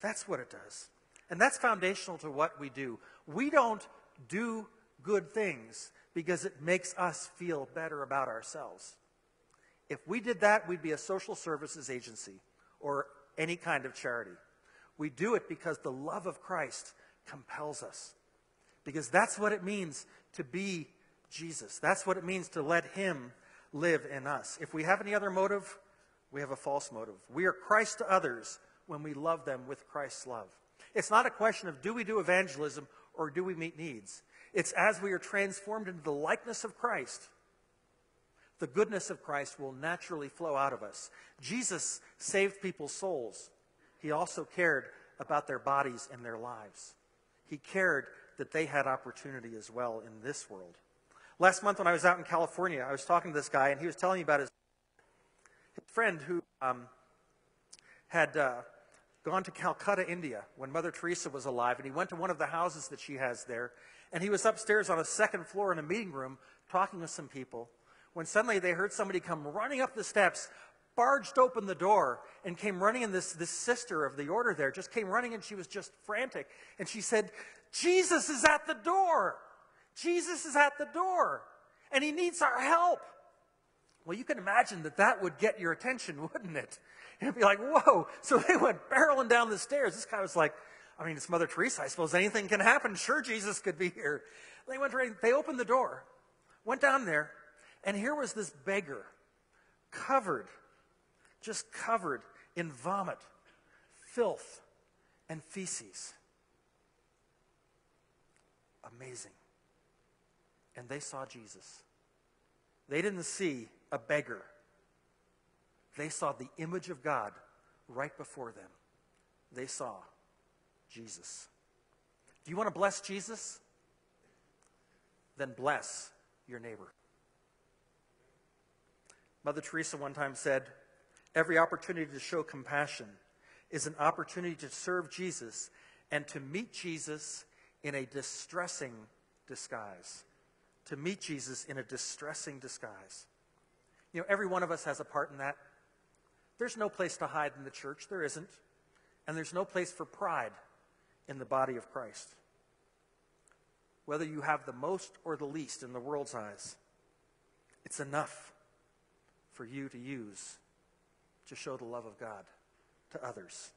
That's what it does. And that's foundational to what we do. We don't do good things because it makes us feel better about ourselves. If we did that, we'd be a social services agency or any kind of charity. We do it because the love of Christ compels us. Because that's what it means to be Jesus. That's what it means to let him live in us. If we have any other motive, we have a false motive. We are Christ to others when we love them with Christ's love. It's not a question of do we do evangelism or do we meet needs. It's as we are transformed into the likeness of Christ, the goodness of Christ will naturally flow out of us. Jesus saved people's souls. He also cared about their bodies and their lives. He cared that they had opportunity as well in this world. Last month when I was out in California, I was talking to this guy, and he was telling me about his friend who had gone to Calcutta, India, when Mother Teresa was alive, and he went to one of the houses that she has there, and he was upstairs on a second floor in a meeting room talking with some people, when suddenly they heard somebody come running up the steps, barged open the door, and came running, and this sister of the order there just came running, and she was just frantic, and she said, "Jesus is at the door! Jesus is at the door, and he needs our help." Well, you can imagine that that would get your attention, wouldn't it? It'd be like, whoa. So they went barreling down the stairs. This guy was like, I mean, it's Mother Teresa. I suppose anything can happen. Sure, Jesus could be here. They opened the door, went down there, and here was this beggar, just covered in vomit, filth, and feces. Amazing. And they saw Jesus. They didn't see a beggar. They saw the image of God right before them. They saw Jesus. Do you want to bless Jesus? Then bless your neighbor. Mother Teresa one time said, "Every opportunity to show compassion is an opportunity to serve Jesus and to meet Jesus in a distressing disguise." To meet Jesus in a distressing disguise. You know, every one of us has a part in that. There's no place to hide in the church. There isn't. And there's no place for pride in the body of Christ. Whether you have the most or the least in the world's eyes, it's enough for you to use to show the love of God to others.